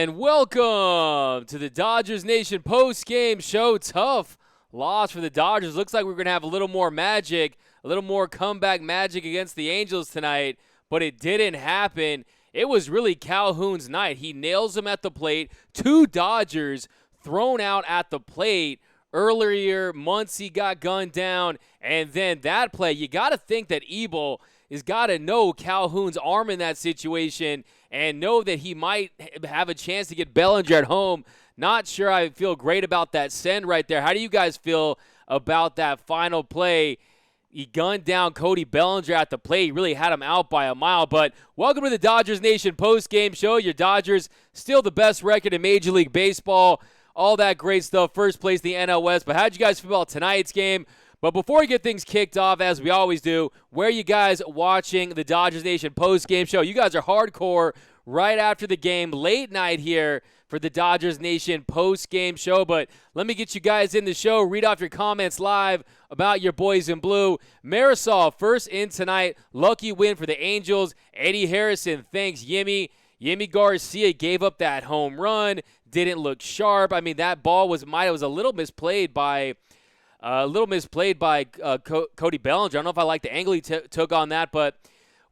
And welcome to the Dodgers Nation post-game show. Tough loss for the Dodgers. Looks like we're going to have a little more magic, a little more comeback magic against the Angels tonight, but it didn't happen. It was really Calhoun's night. He nails them at the plate. 2 Dodgers thrown out at the plate. Earlier, Muncy got gunned down, and then that play, you got to think that Ebel has got to know Calhoun's arm in that situation and know that he might have a chance to get Bellinger at home. Not sure I feel great about that send right there. How do you guys feel about that final play? He gunned down Cody Bellinger at the plate. He really had him out by a mile. But welcome to the Dodgers Nation post-game show. Your Dodgers still the best record in Major League Baseball. All that great stuff. First place in the NL West. But how'd you guys feel about tonight's game? But before we get things kicked off, as we always do, where are you guys watching the Dodgers Nation post-game show? You guys are hardcore right after the game, late night here for the Dodgers Nation post-game show. But let me get you guys in the show. Read off your comments live about your boys in blue. Marisol first in tonight. Lucky win for the Angels. Eddie Harrison thanks Yimmy. Yimmy Garcia gave up that home run. Didn't look sharp. I mean, that ball was a little misplayed by Cody Bellinger. I don't know if I like the angle he took on that, but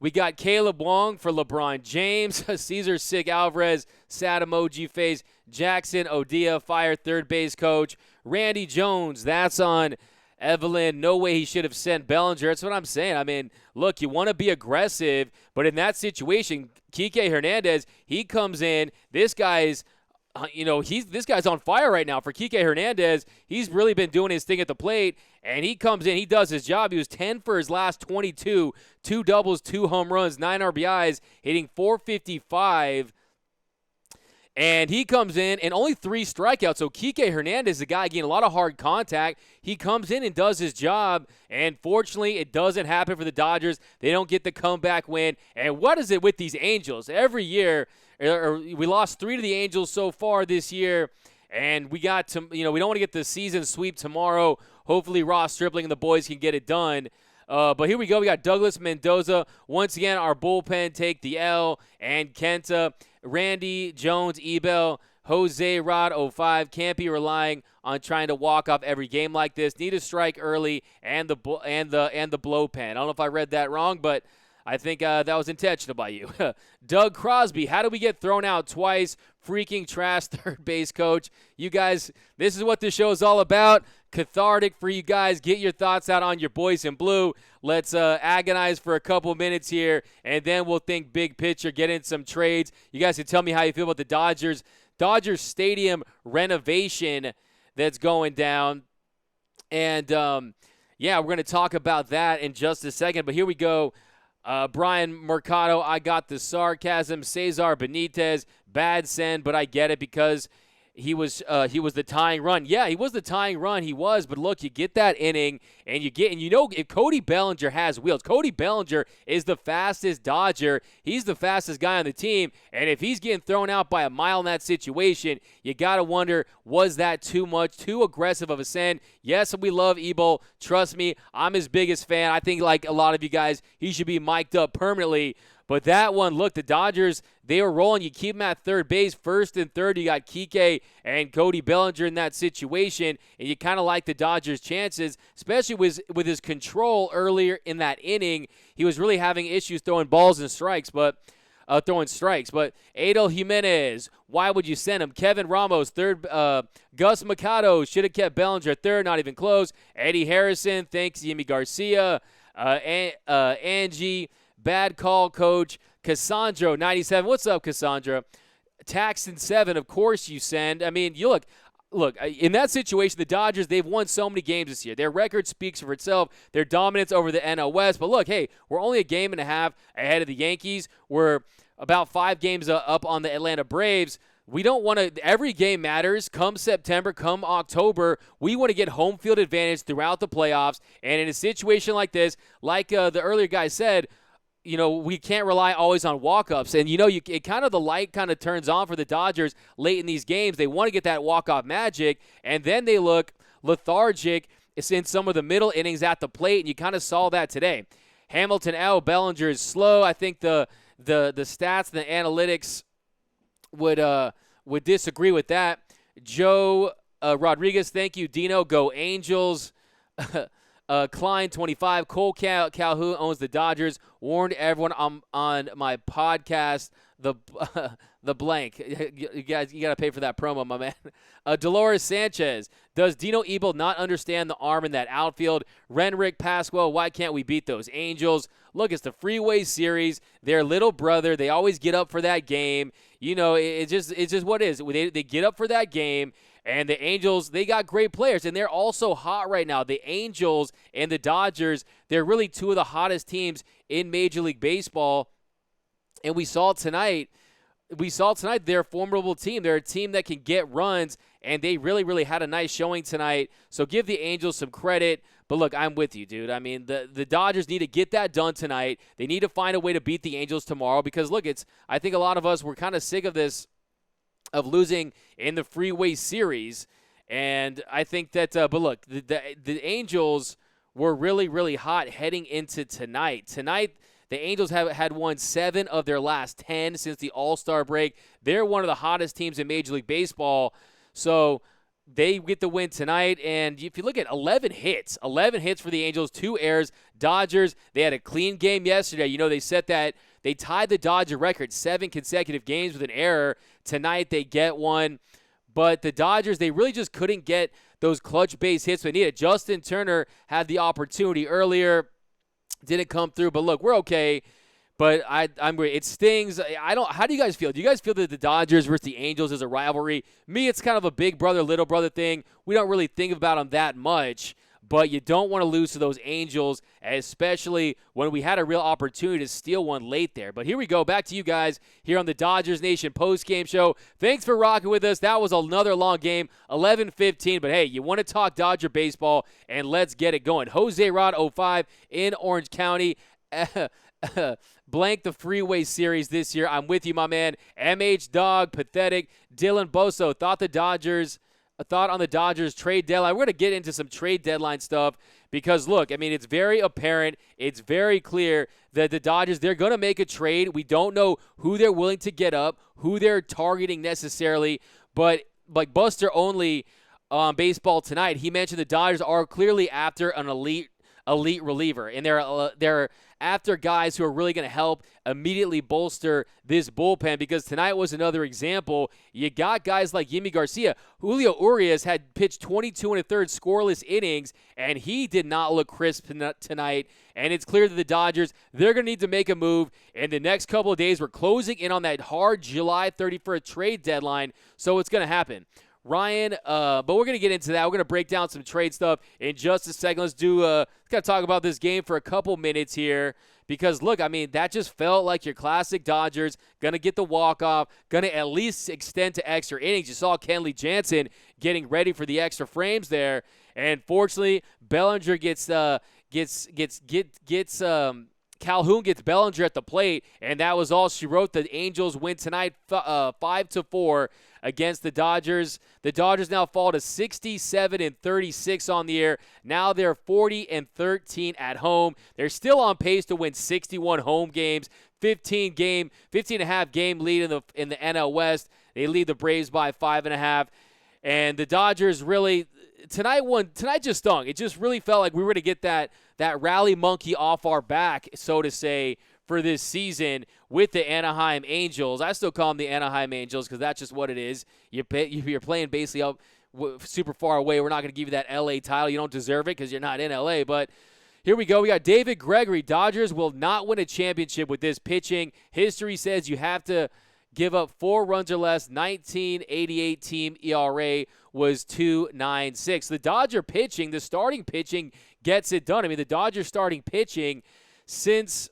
we got Caleb Wong for LeBron James, Cesar Sick Alvarez, sad emoji face, Jackson Odia, fire third base coach, Randy Jones, that's on Evelyn. No way he should have sent Bellinger. That's what I'm saying. I mean, look, you want to be aggressive, but in that situation, Kike Hernandez, he comes in. This guy's on fire right now for Kike Hernandez. He's really been doing his thing at the plate, and he comes in. He does his job. He was 10 for his last 22, 2 doubles, 2 home runs, 9 RBIs, hitting .455. And he comes in and only 3 strikeouts. So Kike Hernandez is a guy getting a lot of hard contact. He comes in and does his job. And fortunately, it doesn't happen for the Dodgers. They don't get the comeback win. And what is it with these Angels? Every year, we lost 3 to the Angels so far this year. And we got to, we don't want to get the season sweep tomorrow. Hopefully Ross Stripling and the boys can get it done. But here we go. We got Douglas Mendoza. Once again, our bullpen take the L. And Kenta, Randy Jones, Ebel, Jose Rod 05. Can't be relying on trying to walk off every game like this. Need a strike early and the blow pen. I don't know if I read that wrong, but I think that was intentional by you. Doug Crosby, how do we get thrown out twice? Freaking trash third base coach. You guys, this is what this show is all about. Cathartic for you guys. Get your thoughts out on your boys in blue. Let's agonize for a couple minutes here, and then we'll think big picture, get in some trades. You guys can tell me how you feel about the Dodgers Stadium renovation that's going down. And, we're going to talk about that in just a second. But here we go. Brian Mercado, I got the sarcasm. Cesar Benitez, bad send, but I get it because he was the tying run. Yeah, he was the tying run. He was, but look, you get that inning, and if Cody Bellinger has wheels, Cody Bellinger is the fastest Dodger. He's the fastest guy on the team, and if he's getting thrown out by a mile in that situation, you got to wonder, was that too much, too aggressive of a send? Yes, we love Ebel. Trust me, I'm his biggest fan. I think, like a lot of you guys, he should be mic'd up permanently. But that one, look, the Dodgers, they were rolling. You keep them at third base, first and third. You got Kike and Cody Bellinger in that situation, and you kind of like the Dodgers' chances, especially with his control earlier in that inning. He was really having issues throwing balls and strikes, but Adel Jimenez, why would you send him? Kevin Ramos, third. Gus Mercado should have kept Bellinger third, not even close. Eddie Harrison, thanks Yimmy Garcia. Angie, bad call, coach. Cassandra, 97. What's up, Cassandra? Taxton 7, of course you send. I mean, you look, in that situation, the Dodgers, they've won so many games this year. Their record speaks for itself. Their dominance over the NL West. But look, hey, we're only a game and a half ahead of the Yankees. We're about 5 games up on the Atlanta Braves. We don't want to – every game matters. Come September, come October, we want to get home field advantage throughout the playoffs. And in a situation like this, like the earlier guy said, we can't rely always on walk-ups. And, the light kind of turns on for the Dodgers late in these games. They want to get that walk-off magic, and then they look lethargic in some of the middle innings at the plate, and you kind of saw that today. Hamilton L. Bellinger is slow. I think the stats, the analytics would would disagree with that. Joe Rodriguez, thank you. Dino, go Angels. Klein, 25. Cole Calhoun owns the Dodgers. Warned everyone on my podcast. The blank. You guys, you got to pay for that promo, my man. Dolores Sanchez. Does Dino Ebel not understand the arm in that outfield? Renrick, Pasquale, why can't we beat those Angels? Look, it's the Freeway series. Their little brother. They always get up for that game. You know, it's just what it is. They get up for that game. And the Angels, they got great players, and they're also hot right now. The Angels and the Dodgers, they're really two of the hottest teams in Major League Baseball. And we saw tonight they're a formidable team. They're a team that can get runs, and they really, really had a nice showing tonight. So give the Angels some credit. But look, I'm with you, dude. I mean, the Dodgers need to get that done tonight. They need to find a way to beat the Angels tomorrow because, look, I think a lot of us were kind of sick of this, of losing in the Freeway series. And I think that, but look, the Angels were really, really hot heading into tonight. Tonight, the Angels had won 7 of their last 10 since the All-Star break. They're one of the hottest teams in Major League Baseball. So they get the win tonight. And if you look at 11 hits for the Angels, 2 errors. Dodgers, they had a clean game yesterday. You know, they tied the Dodger record, 7 consecutive games with an error. Tonight they get one. But the Dodgers, they really just couldn't get those clutch base hits they needed. Justin Turner had the opportunity earlier. Didn't come through. But look, we're okay. But it stings. How do you guys feel? Do you guys feel that the Dodgers versus the Angels is a rivalry? Me, it's kind of a big brother, little brother thing. We don't really think about them that much. But you don't want to lose to those Angels, especially when we had a real opportunity to steal one late there. But here we go. Back to you guys here on the Dodgers Nation post-game show. Thanks for rocking with us. That was another long game, 11-15. But, hey, you want to talk Dodger baseball, and let's get it going. Jose Rod 05 in Orange County. Blank the Freeway series this year. I'm with you, my man. MH Dog, pathetic. Dylan Boso, thought on the Dodgers trade deadline. We're going to get into some trade deadline stuff because, look, I mean, it's very apparent. It's very clear that the Dodgers, they're going to make a trade. We don't know who they're willing to get up, who they're targeting necessarily. But like Buster Only on Baseball Tonight, he mentioned the Dodgers are clearly after an elite reliever. And they're after guys who are really going to help immediately bolster this bullpen because tonight was another example. You got guys like Yimi Garcia. Julio Urias had pitched 22 1/3 scoreless innings, and he did not look crisp tonight. And it's clear that the Dodgers, they're going to need to make a move in the next couple of days. We're closing in on that hard July 31st trade deadline, so it's going to happen. Ryan, but we're going to get into that. We're going to break down some trade stuff in just a second. Let's gotta talk about this game for a couple minutes here because, look, I mean, that just felt like your classic Dodgers, going to get the walk-off, going to at least extend to extra innings. You saw Kenley Jansen getting ready for the extra frames there, and fortunately, Bellinger Calhoun gets Bellinger at the plate, and that was all she wrote. The Angels win tonight 5-4 against the Dodgers. The Dodgers now fall to 67-36 on the year. Now they're 40-13 at home. They're still on pace to win 61 home games, 15.5 game lead in the NL West. They lead the Braves by 5.5. And the Dodgers really tonight just stung. It just really felt like we were going to get that rally monkey off our back, so to say, for this season with the Anaheim Angels. I still call them the Anaheim Angels because that's just what it is. You're playing basically up super far away. We're not going to give you that L.A. title. You don't deserve it because you're not in L.A., but here we go. We got David Gregory. Dodgers will not win a championship with this pitching. History says you have to give up 4 runs or less. 1988 team ERA was 2.96. The Dodger pitching, the starting pitching, gets it done. I mean, the Dodger starting pitching since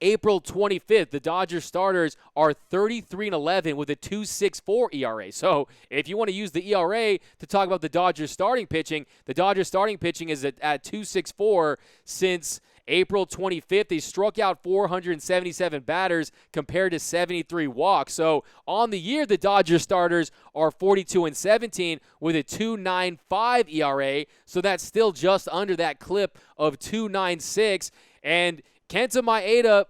April 25th, the Dodgers starters are 33-11 with a 2.64 ERA. So if you want to use the ERA to talk about the Dodgers starting pitching, the Dodgers starting pitching is at 2.64 since April 25th. They struck out 477 batters compared to 73 walks. So on the year, the Dodgers starters are 42-17 with a 2.95 ERA. So that's still just under that clip of 2.96. And Kenta Maeda,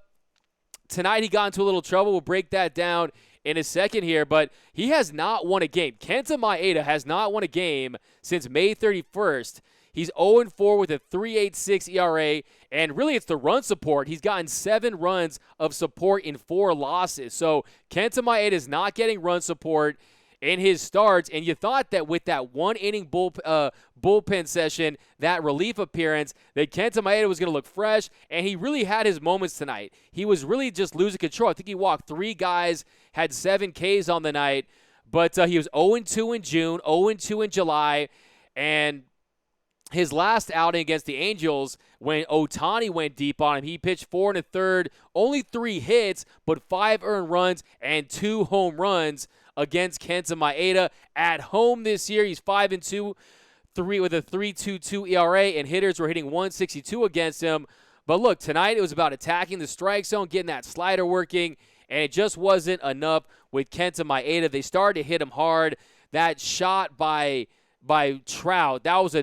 tonight he got into a little trouble. We'll break that down in a second here, but he has not won a game. Kenta Maeda has not won a game since May 31st. He's 0-4 with a 3.86 ERA, and really it's the run support. He's gotten 7 runs of support in 4 losses. So Kenta Maeda is not getting run support in his starts, and you thought that with that one-inning bullpen session, that relief appearance, that Kenta Maeda was going to look fresh, and he really had his moments tonight. He was really just losing control. I think he walked 3 guys, had 7 Ks on the night, but he was 0-2 in June, 0-2 in July, and his last outing against the Angels, when Ohtani went deep on him, he pitched 4 1/3, only 3 hits, but 5 earned runs and 2 home runs against Kenta Maeda. At home this year, he's 5-2, with a 3.22 ERA, and hitters were hitting 162 against him. But look, tonight it was about attacking the strike zone, getting that slider working, and it just wasn't enough with Kenta Maeda. They started to hit him hard. That shot by Trout, that was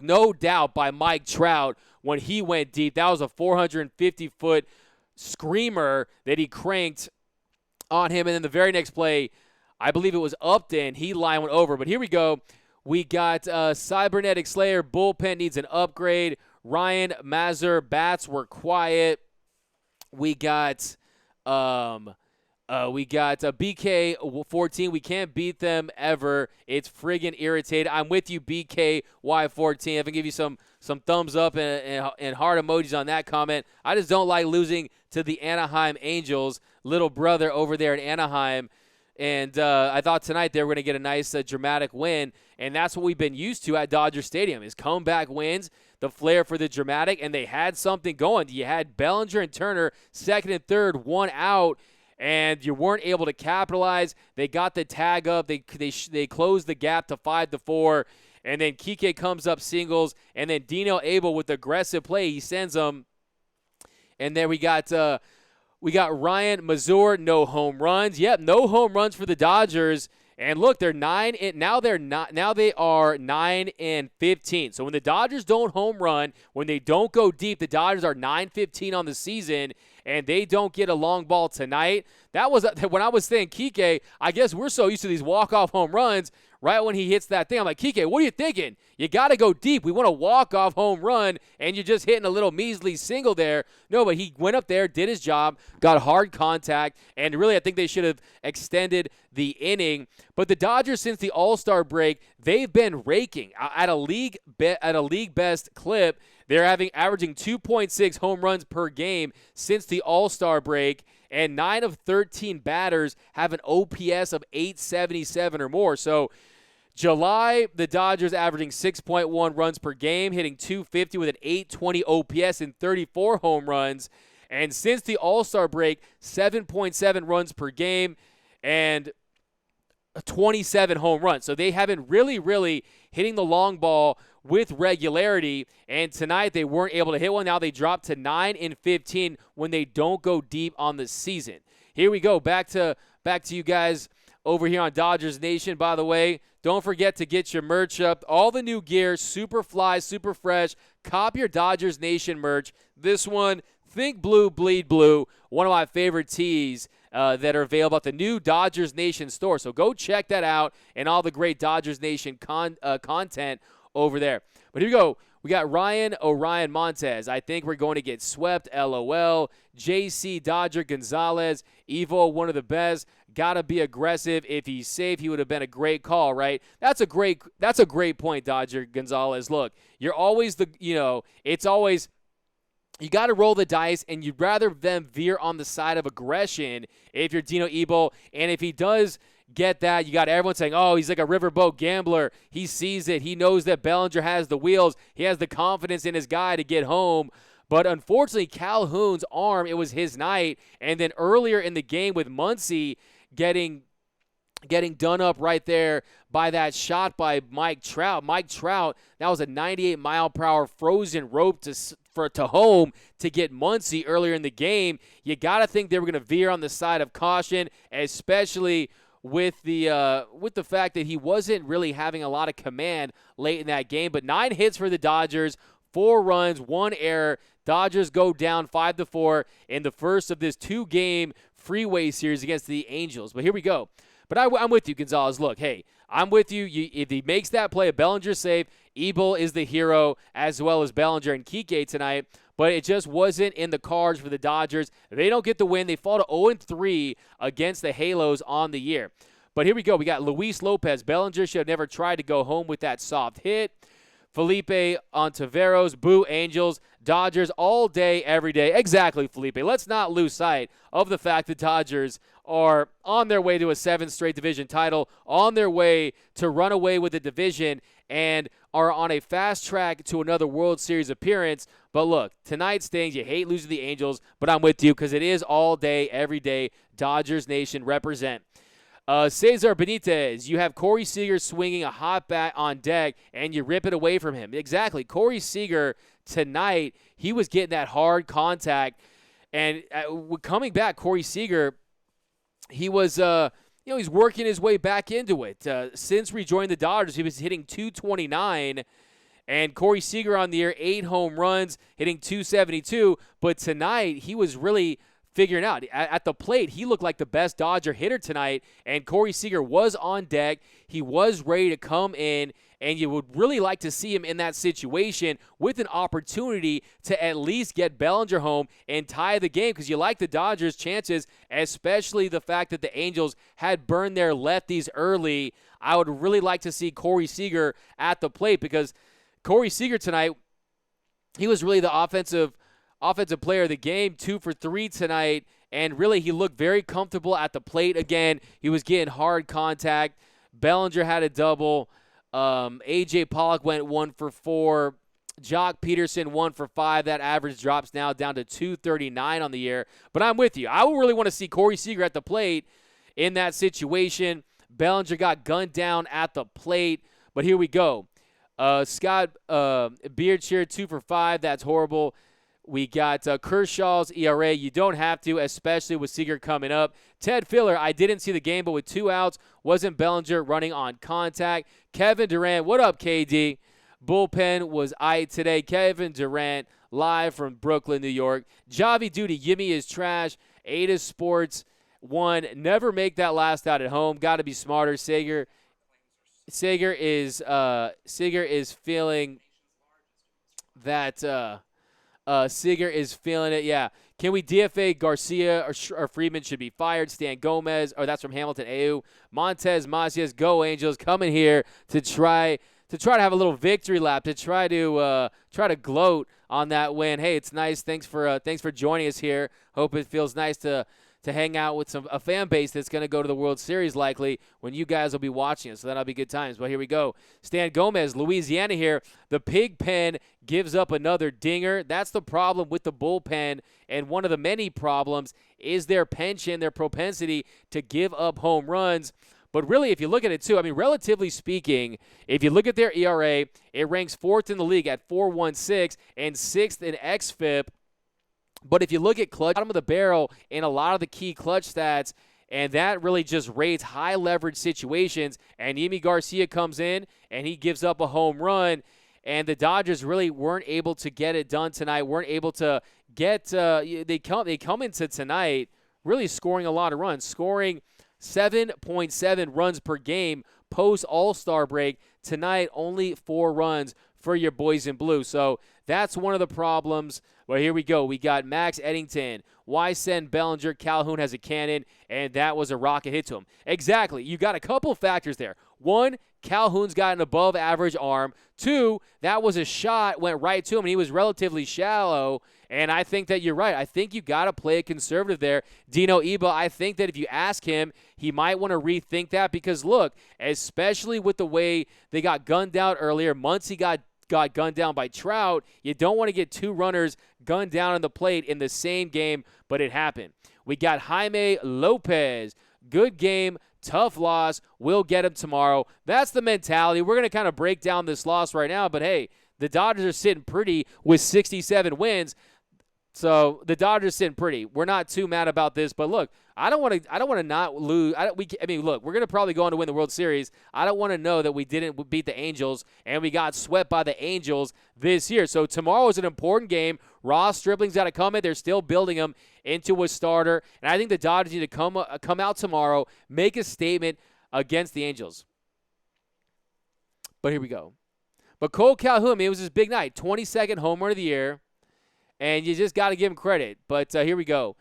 no doubt by Mike Trout when he went deep. That was a 450-foot screamer that he cranked on him. And then the very next play, I believe it was Upton, he line went over. But here we go. We got Cybernetic Slayer. Bullpen needs an upgrade. Ryan Mazur, bats were quiet. We got BK14. We can't beat them ever. It's friggin' irritating. I'm with you, BKY14. I can give you some thumbs up and heart emojis on that comment. I just don't like losing to the Anaheim Angels, little brother over there in Anaheim. And I thought tonight they were going to get a nice dramatic win, and that's what we've been used to at Dodger Stadium is comeback wins, the flair for the dramatic, and they had something going. You had Bellinger and Turner second and third, 1 out, and you weren't able to capitalize. They got the tag up. They closed the gap to 5-4, and then Kike comes up singles, and then Dino Abel with aggressive play. He sends them, and then we got Ryan Mazur, no home runs. Yep, no home runs for the Dodgers. And look, they're 9 and now they are 9-15. So when the Dodgers don't home run, when they don't go deep, the Dodgers are 9-15 on the season, and they don't get a long ball tonight. That was when I was saying Kike, I guess we're so used to these walk-off home runs. Right when he hits that thing, I'm like, Kike, what are you thinking? You got to go deep. We want a walk-off home run, and you're just hitting a little measly single there. No, but he went up there, did his job, got hard contact, and really I think they should have extended the inning. But the Dodgers, since the All-Star break, they've been raking at a league best clip. They're averaging 2.6 home runs per game since the All-Star break, and 9 of 13 batters have an OPS of 877 or more. So July, the Dodgers averaging 6.1 runs per game, hitting 250 with an 820 OPS and 34 home runs. And since the All-Star break, 7.7 runs per game and 27 home runs. So they haven't really hitting the long ball with regularity, and tonight they weren't able to hit one. Now they dropped to 9-15 when they don't go deep on the season. Here we go, back to you guys over here on Dodgers Nation. By the way, don't forget to get your merch up. All the new gear, super fly, super fresh. Cop your Dodgers Nation merch. This one, Think Blue, Bleed Blue, one of my favorite tees that are available at the new Dodgers Nation store. So go check that out and all the great Dodgers Nation content over there. But here we go. We got Ryan Orion Montez. I think we're going to get swept. LOL. JC Dodger Gonzalez. Evo, one of the best. Gotta be aggressive. If he's safe, he would have been a great call, right? That's a great point, Dodger Gonzalez. Look, you're always it's always you got to roll the dice, and you'd rather them veer on the side of aggression if you're Dino Ebel. And if he does get that, you got everyone saying, oh, he's like a riverboat gambler. He sees it. He knows that Bellinger has the wheels. He has the confidence in his guy to get home. But unfortunately, Calhoun's arm, it was his night. And then earlier in the game with Muncy getting done up right there by that shot by Mike Trout. Mike Trout, that was a 98-mile-per-hour frozen rope to home to get Muncy earlier in the game. You got to think they were going to veer on the side of caution, especially with the fact that he wasn't really having a lot of command late in that game. But 9 hits for the Dodgers, 4 runs, 1 error. Dodgers go down 5-4 in the first of this 2-game Freeway series against the Angels. But here we go. But I'm with you, Gonzalez. Look, hey, I'm with you. If he makes that play, a Bellinger save, Ebel is the hero, as well as Bellinger and Kike tonight. But it just wasn't in the cards for the Dodgers. They don't get the win. They fall to 0-3 against the Halos on the year. But here we go. We got Luis Lopez. Bellinger should have never tried to go home with that soft hit. Felipe Ontiveros, boo Angels, Dodgers all day, every day. Exactly, Felipe. Let's not lose sight of the fact that Dodgers are on their way to a 7th straight division title, on their way to run away with the division, and are on a fast track to another World Series appearance. But look, tonight stings. You hate losing the Angels, but I'm with you because it is all day, every day. Dodgers Nation represent. Cesar Benitez, you have Corey Seager swinging a hot bat on deck, and you rip it away from him. Exactly. Corey Seager tonight, he was getting that hard contact. And coming back, Corey Seager, he was, he's working his way back into it. Since rejoining the Dodgers, he was hitting .229. And Corey Seager on the year, 8 home runs, hitting .272. But tonight, he was really figuring out. At the plate, he looked like the best Dodger hitter tonight, and Corey Seager was on deck. He was ready to come in, and you would really like to see him in that situation with an opportunity to at least get Bellinger home and tie the game, because you like the Dodgers' chances, especially the fact that the Angels had burned their lefties early. I would really like to see Corey Seager at the plate, because Corey Seager tonight, he was really the offensive player of the game, 2 for 3 tonight, and really he looked very comfortable at the plate again. He was getting hard contact. Bellinger had a double. A.J. Pollock went 1 for 4. Jock Peterson 1 for 5. That average drops now down to .239 on the year. But I'm with you. I would really want to see Corey Seager at the plate in that situation. Bellinger got gunned down at the plate, but here we go. Scott Beardshire 2 for 5. That's horrible. We got Kershaw's ERA. You don't have to, especially with Seager coming up. Ted Filler, I didn't see the game, but with 2 outs, wasn't Bellinger running on contact? Kevin Durant, what up, KD? Bullpen was today. Kevin Durant, live from Brooklyn, New York. Javi Duty, Gimme is trash. Ada Sports, 1. Never make that last out at home. Got to be smarter. Seager is feeling that Seager is feeling it, yeah. Can we DFA Garcia or Friedman should be fired? Stan Gomez, that's from Hamilton AU. Montez Macias, go Angels, coming here to try to have a little victory lap, to try to gloat on that win. Hey, it's nice. Thanks for joining us here. Hope it feels nice to hang out with a fan base that's going to go to the World Series likely when you guys will be watching it. So that'll be good times. But here we go. Stan Gomez, Louisiana here. The pig pen gives up another dinger. That's the problem with the bullpen, and one of the many problems is their penchant, their propensity to give up home runs. But really, if you look at it too, I mean, relatively speaking, if you look at their ERA, it ranks 4th in the league at 4.16 and 6th in xFIP. But if you look at clutch, bottom of the barrel in a lot of the key clutch stats, and that really just rates high leverage situations, and Yimi Garcia comes in and he gives up a home run, and the Dodgers really weren't able to get it done tonight, weren't able to get they come into tonight really scoring a lot of runs, scoring 7.7 runs per game post All-Star break. Tonight, only 4 runs for your boys in blue. So that's one of the problems. Well, here we go. We got Max Eddington. Why send Bellinger? Calhoun has a cannon, and that was a rocket hit to him. Exactly. You got a couple factors there. 1, Calhoun's got an above-average arm. 2, that was a shot, went right to him, and he was relatively shallow. And I think that you're right. I think you got to play it conservative there. Dino Eba, I think that if you ask him, he might want to rethink that because, look, especially with the way they got gunned out earlier, Muncy got gunned down by Trout, you don't want to get 2 runners gunned down on the plate in the same game, but it happened. We got Jaime Lopez. Good game, tough loss. We'll get him tomorrow. That's the mentality. We're going to kind of break down this loss right now, but hey, the Dodgers are sitting pretty with 67 wins. So the Dodgers sitting pretty. We're not too mad about this, but look, I don't want to not lose. Look, we're going to probably go on to win the World Series. I don't want to know that we didn't beat the Angels and we got swept by the Angels this year. So tomorrow is an important game. Ross Stripling's got to come in. They're still building him into a starter. And I think the Dodgers need to come out tomorrow, make a statement against the Angels. But here we go. But Cole Calhoun, I mean, it was his big night. 22nd home run of the year. And you just got to give him credit. But here we go.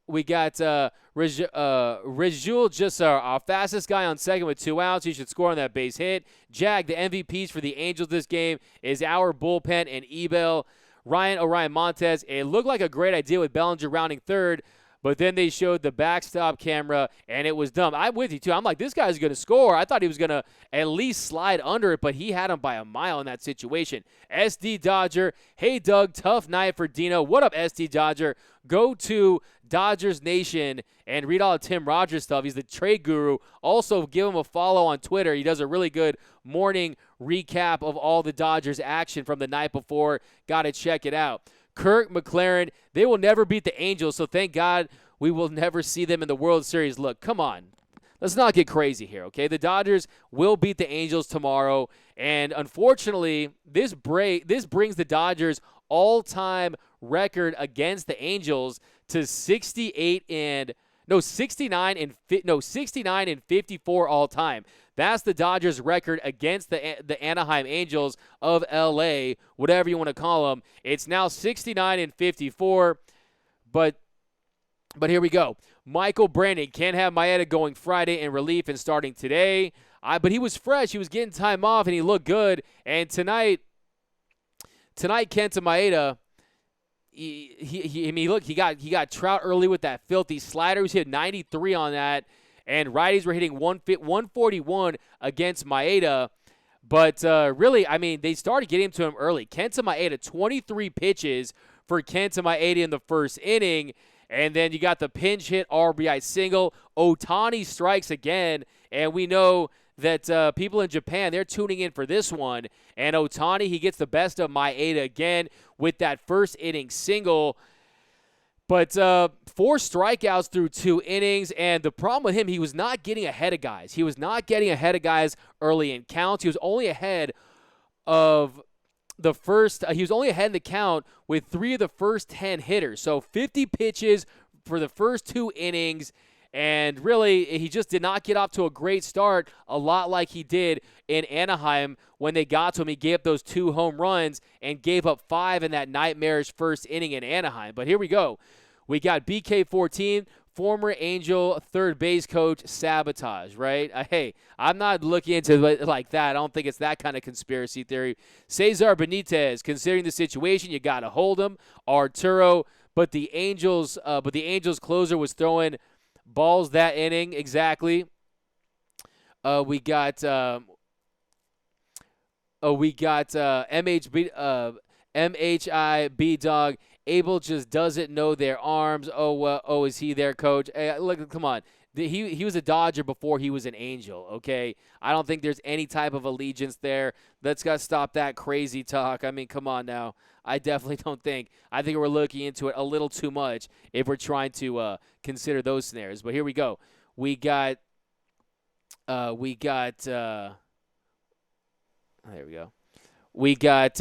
We got Rajul Jasar, our fastest guy on second with 2 outs. He should score on that base hit. Jag, the MVPs for the Angels this game is our bullpen and Ebel. Ryan Orion Montez. It looked like a great idea with Bellinger rounding third, but then they showed the backstop camera, and it was dumb. I'm with you, too. I'm like, this guy's going to score. I thought he was going to at least slide under it, but he had him by a mile in that situation. SD Dodger. Hey, Doug, tough night for Dino. What up, SD Dodger? Go to Dodgers Nation and read all of Tim Rogers stuff. He's the trade guru. Also, give him a follow on Twitter. He does a really good morning recap of all the Dodgers action from the night before. Got to check it out. Kirk McLaren, they will never beat the Angels, so thank God we will never see them in the World Series. Look, come on. Let's not get crazy here, okay? The Dodgers will beat the Angels tomorrow, and unfortunately, this brings the Dodgers all-time record against the Angels to 69 and 54 all time. That's the Dodgers record against the Anaheim Angels of LA, whatever you want to call them. It's now 69 and 54, but here we go. Michael Brandon can't have Maeda going Friday in relief and starting today. But he was fresh. He was getting time off, and he looked good. And tonight Kenta Maeda, he got Trout early with that filthy slider. He hit 93 on that, and righties were hitting 141 against Maeda. But really, I mean, they started getting to him early. Kenta Maeda, 23 pitches for Kenta Maeda in the first inning. And then you got the pinch hit RBI single. Ohtani strikes again, and we know that people in Japan, they're tuning in for this one. And Ohtani, he gets the best of Maeda again with that first inning single. But 4 strikeouts through 2 innings, and the problem with him, he was not getting ahead of guys. He was not getting ahead of guys early in counts. He was only ahead of he was only ahead in the count with 3 of the first 10 hitters. So 50 pitches for the first 2 innings, and really he just did not get off to a great start, a lot like he did in Anaheim when they got to him. He gave up those 2 home runs and gave up 5 in that nightmarish first inning in Anaheim. But here we go. We got BK14, former Angel third base coach, sabotage, right? Hey, I'm not looking into it like that. I don't think it's that kind of conspiracy theory. Cesar Benitez, considering the situation, you got to hold him. Arturo, but the Angels closer was throwing balls that inning exactly. We got MHIB dog. Abel just doesn't know their arms. Is he their coach? Hey, look, come on. He was a Dodger before he was an Angel, okay? I don't think there's any type of allegiance there. Let's stop that crazy talk. I mean, come on now. I definitely don't think. I think we're looking into it a little too much if we're trying to consider those scenarios. But here we go. There we go. We got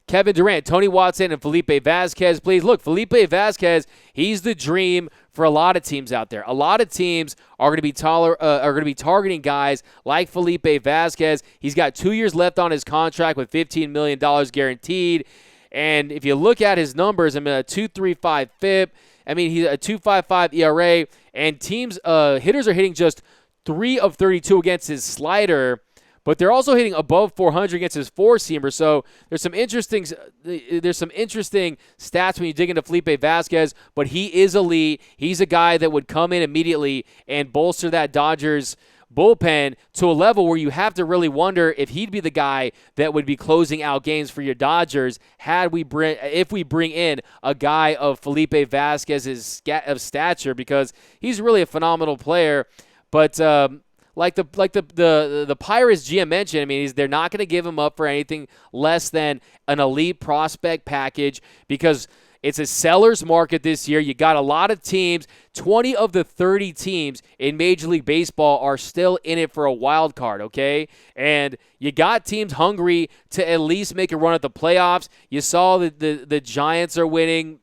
Kevin Durant, Tony Watson, and Felipe Vasquez. Please look, Felipe Vasquez, he's the dream for a lot of teams out there. A lot of teams are going to be targeting guys like Felipe Vasquez. He's got 2 years left on his contract with $15 million guaranteed. And if you look at his numbers, I mean, a 2.35 FIP. I mean, he's a 2.55 ERA. And teams, hitters are hitting just 3 of 32 against his slider. But they're also hitting above 400 against his four-seamer. So there's some interesting stats when you dig into Felipe Vasquez. But he is elite. He's a guy that would come in immediately and bolster that Dodgers bullpen to a level where you have to really wonder if he'd be the guy that would be closing out games for your Dodgers if we bring in a guy of Felipe Vasquez's stature, because he's really a phenomenal player. But Like the Pirates GM mentioned, I mean, they're not going to give him up for anything less than an elite prospect package, because it's a seller's market this year. You got a lot of teams. 20 of the 30 teams in Major League Baseball are still in it for a wild card, okay? And you got teams hungry to at least make a run at the playoffs. You saw that the Giants are winning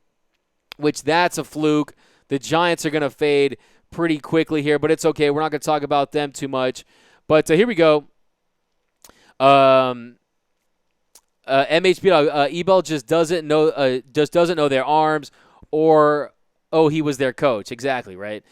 which that's a fluke. The Giants are going to fade pretty quickly here, but it's okay. We're not going to talk about them too much. But here we go. MHB Ebel just doesn't know their arms, or he was their coach. Exactly, right?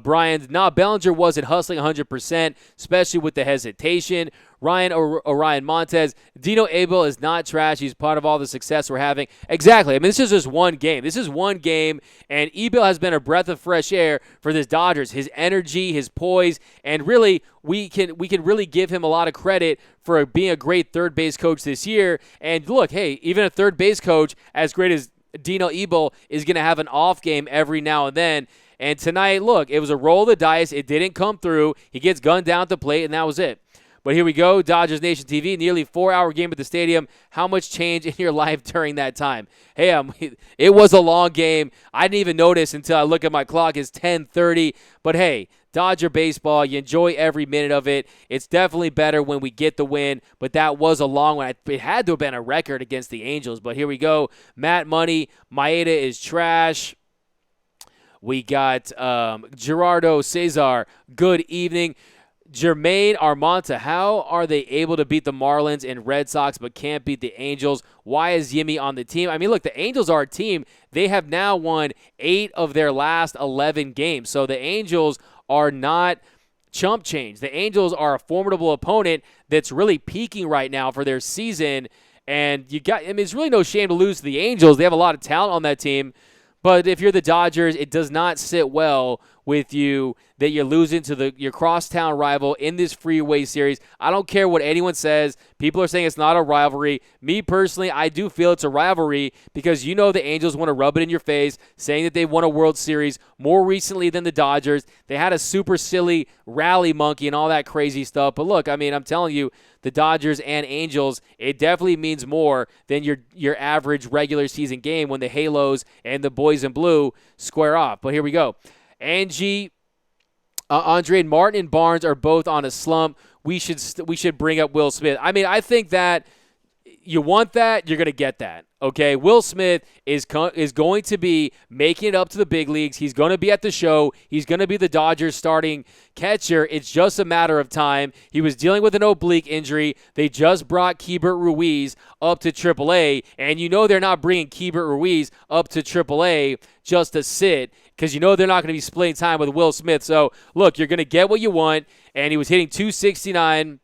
Brian, Bellinger wasn't hustling 100%, especially with the hesitation. Orion Montez, Dino Abel is not trash. He's part of all the success we're having. Exactly. I mean, this is just one game. And Ebel has been a breath of fresh air for this Dodgers. His energy, his poise, and really, we can really give him a lot of credit for being a great third base coach this year. And look, hey, even a third base coach as great as Dino Ebel is going to have an off game every now and then. And tonight, look, it was a roll of the dice. It didn't come through. He gets gunned down at the plate, and that was it. But here we go, Dodgers Nation TV, nearly 4-hour game at the stadium. How much changed in your life during that time? Hey, it was a long game. I didn't even notice until I look at my clock. It's 10:30. But hey, Dodger baseball, you enjoy every minute of it. It's definitely better when we get the win, but that was a long one. It had to have been a record against the Angels, but here we go. Matt Money, Maeda is trash. We got Gerardo Cesar, good evening. Jermaine Armanta, how are they able to beat the Marlins and Red Sox but can't beat the Angels? Why is Yimmy on the team? I mean, look, the Angels are a team. They have now won 8 of their last 11 games. So the Angels are not chump change. The Angels are a formidable opponent that's really peaking right now for their season. And it's really no shame to lose to the Angels. They have a lot of talent on that team. But if you're the Dodgers, it does not sit well with you that you're losing to your crosstown rival in this Freeway series. I don't care what anyone says. People are saying it's not a rivalry. Me personally, I do feel it's a rivalry because the Angels want to rub it in your face, saying that they won a World Series more recently than the Dodgers. They had a super silly rally monkey and all that crazy stuff. But look, I mean, I'm telling you, the Dodgers and Angels, it definitely means more than your average regular season game when the Halos and the boys in blue square off. But here we go. Angie, Andre, and Martin and Barnes are both on a slump. We should bring up Will Smith. I mean, I think that you want that, you're going to get that. Okay, Will Smith is going to be making it up to the big leagues. He's going to be at the show. He's going to be the Dodgers starting catcher. It's just a matter of time. He was dealing with an oblique injury. They just brought Keibert Ruiz up to AAA, and they're not bringing Keibert Ruiz up to AAA just to sit because they're not going to be splitting time with Will Smith. So, look, you're going to get what you want, and he was hitting .269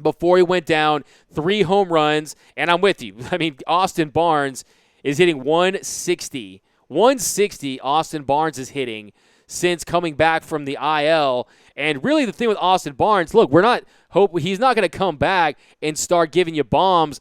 before he went down, 3 home runs, and I'm with you. I mean, Austin Barnes is hitting 160. 160 Austin Barnes is hitting since coming back from the IL. And really the thing with Austin Barnes, look, he's not going to come back and start giving you bombs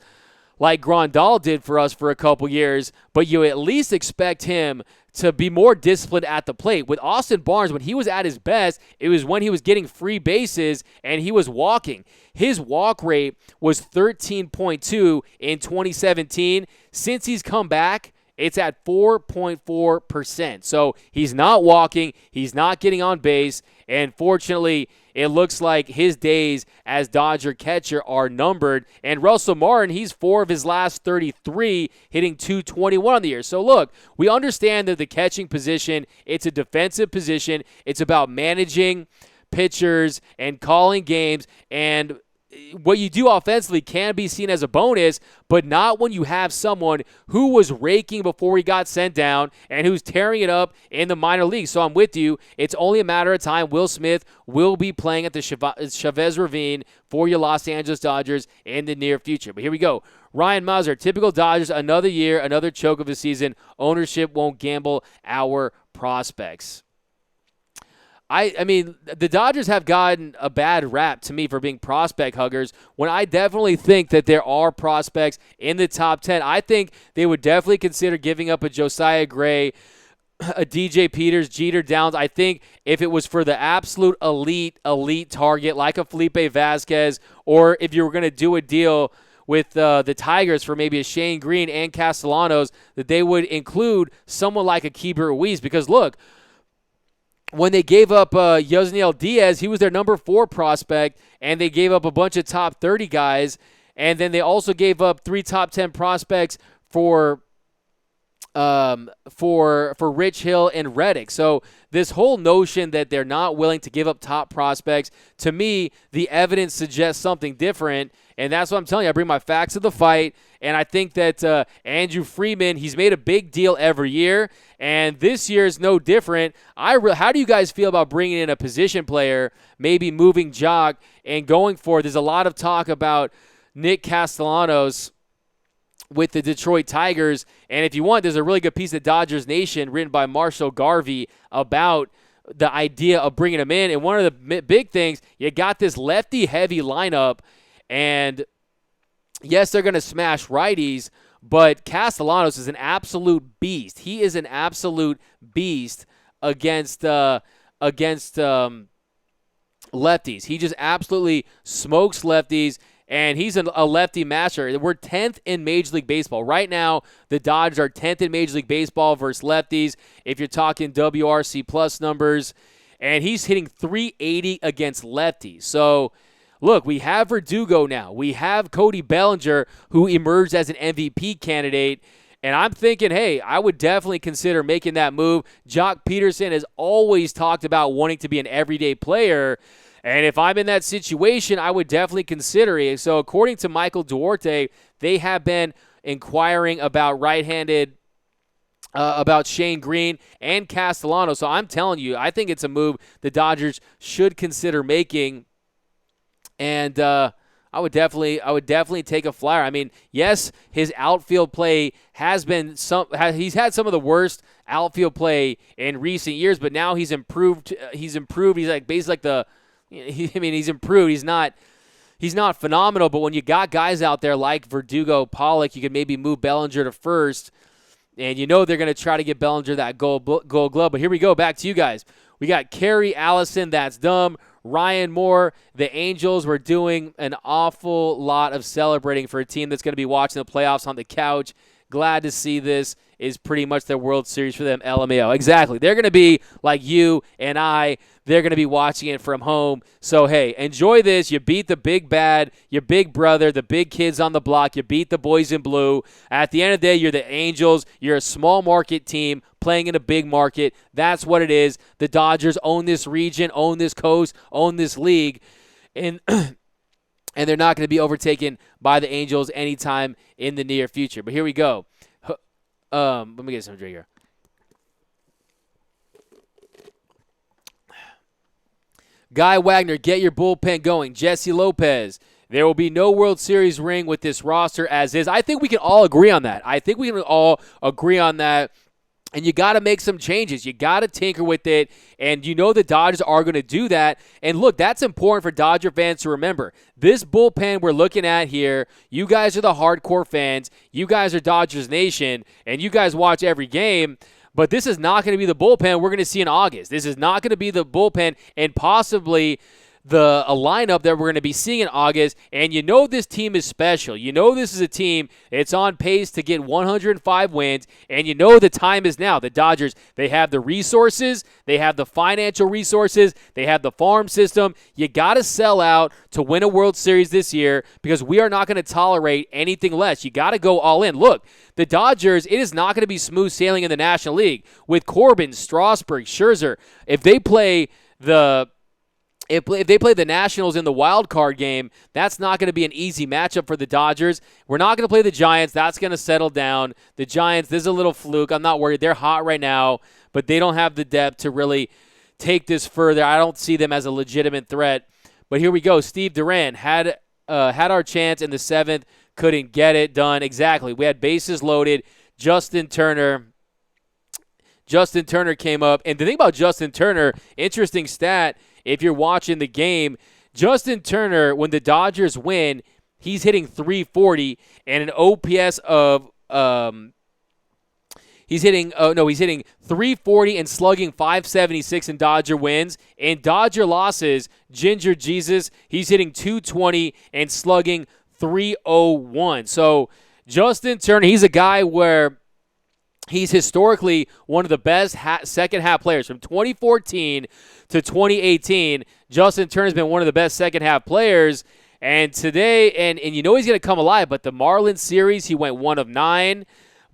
like Grandal did for us for a couple years, but you at least expect him to be more disciplined at the plate. With Austin Barnes, when he was at his best, it was when he was getting free bases and he was walking. His walk rate was 13.2 in 2017. Since he's come back, it's at 4.4%. So he's not walking, he's not getting on base, and fortunately, it looks like his days as Dodger catcher are numbered. And Russell Martin, he's 4 of his last 33, hitting .221 on the year. So look, we understand that the catching position, it's a defensive position. It's about managing pitchers and calling games, and what you do offensively can be seen as a bonus, but not when you have someone who was raking before he got sent down and who's tearing it up in the minor leagues. So I'm with you. It's only a matter of time. Will Smith will be playing at the Chavez Ravine for your Los Angeles Dodgers in the near future. But here we go. Ryan Mauser, typical Dodgers, another year, another choke of the season. Ownership won't gamble our prospects. I mean, the Dodgers have gotten a bad rap to me for being prospect huggers when I definitely think that there are prospects in the top 10. I think they would definitely consider giving up a Josiah Gray, a DJ Peters, Jeter Downs. I think if it was for the absolute elite target like a Felipe Vasquez, or if you were going to do a deal with the Tigers for maybe a Shane Green and Castellanos, that they would include someone like a Keibert Ruiz. Because, look, when they gave up Yosniel Diaz, he was their number 4 prospect, and they gave up a bunch of top 30 guys, and then they also gave up 3 top 10 prospects for for Rich Hill and Reddick. So this whole notion that they're not willing to give up top prospects, to me, the evidence suggests something different, and that's what I'm telling you. I bring my facts to the fight, and I think that Andrew Freedman, he's made a big deal every year, and this year is no different. How do you guys feel about bringing in a position player, maybe moving Jock and going for it? There's a lot of talk about Nick Castellanos with the Detroit Tigers, and if you want, there's a really good piece of Dodgers Nation written by Marshall Garvey about the idea of bringing him in. And one of the big things, you got this lefty-heavy lineup, and yes, they're going to smash righties, but Castellanos is an absolute beast. He is an absolute beast against lefties. He just absolutely smokes lefties. And he's a lefty master. We're 10th in Major League Baseball. Right now, the Dodgers are 10th in Major League Baseball versus lefties, if you're talking WRC plus numbers. And he's hitting .380 against lefties. So, look, we have Verdugo now. We have Cody Bellinger, who emerged as an MVP candidate. And I'm thinking, hey, I would definitely consider making that move. Jock Peterson has always talked about wanting to be an everyday player. And if I'm in that situation, I would definitely consider it. So according to Michael Duarte, they have been inquiring about about Shane Green and Castellanos. So I'm telling you, I think it's a move the Dodgers should consider making. And I would definitely take a flyer. I mean, yes, his outfield play has been he's had some of the worst outfield play in recent years, but now he's improved. He's like basically like he's improved. He's not phenomenal, but when you got guys out there like Verdugo, Pollock, you can maybe move Bellinger to first, and you know they're going to try to get Bellinger that gold glove. But here we go, back to you guys. We got Kerry Allison, that's dumb. Ryan Moore, the Angels were doing an awful lot of celebrating for a team that's going to be watching the playoffs on the couch. Glad to see this is pretty much their World Series for them, LMAO. Exactly. They're going to be like you and I. They're going to be watching it from home. So, hey, enjoy this. You beat the big bad, your big brother, the big kids on the block. You beat the boys in blue. At the end of the day, you're the Angels. You're a small market team playing in a big market. That's what it is. The Dodgers own this region, own this coast, own this league. And and they're not going to be overtaken by the Angels anytime in the near future. But here we go. Let me get some drink here. Guy Wagner, get your bullpen going. Jesse Lopez, there will be no World Series ring with this roster as is. I think we can all agree on that. And you got to make some changes. You got to tinker with it. And you know the Dodgers are going to do that. And look, that's important for Dodger fans to remember. This bullpen we're looking at here, you guys are the hardcore fans. You guys are Dodgers Nation. And you guys watch every game. But this is not going to be the bullpen we're going to see in August. This is not going to be the bullpen and possibly a lineup that we're going to be seeing in August. And you know this team is special. You know this is a team that's on pace to get 105 wins. And you know the time is now. The Dodgers, they have the resources. They have the financial resources. They have the farm system. You got to sell out to win a World Series this year because we are not going to tolerate anything less. You got to go all in. Look, the Dodgers, it is not going to be smooth sailing in the National League. With Corbin, Strasburg, Scherzer, if they play the Nationals in the wild card game, that's not going to be an easy matchup for the Dodgers. We're not going to play the Giants. That's going to settle down. The Giants, this is a little fluke. I'm not worried. They're hot right now, but they don't have the depth to really take this further. I don't see them as a legitimate threat. But here we go. Steve Duran had our chance in the seventh, couldn't get it done. Exactly. We had bases loaded. Justin Turner came up. And the thing about Justin Turner, interesting stat, if you're watching the game, Justin Turner, when the Dodgers win, he's hitting .340 and an OPS of he's hitting .340 and slugging .576 in Dodger wins. In Dodger losses, Ginger Jesus, he's hitting .220 and slugging .301. So Justin Turner, he's a guy where he's historically one of the best second-half players. From 2014 to 2018, Justin Turner's been one of the best second-half players. And today, and you know he's going to come alive, but the Marlins series, he went 1 of 9.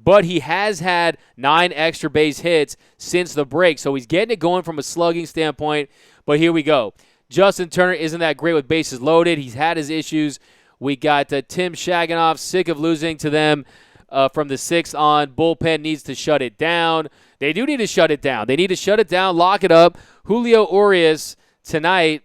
but he has had 9 extra base hits since the break. So he's getting it going from a slugging standpoint. But here we go. Justin Turner isn't that great with bases loaded. He's had his issues. We got Tim Shaganoff, sick of losing to them from the 6th on. Bullpen needs to shut it down. They do need to shut it down. They need to shut it down, lock it up. Julio Urias tonight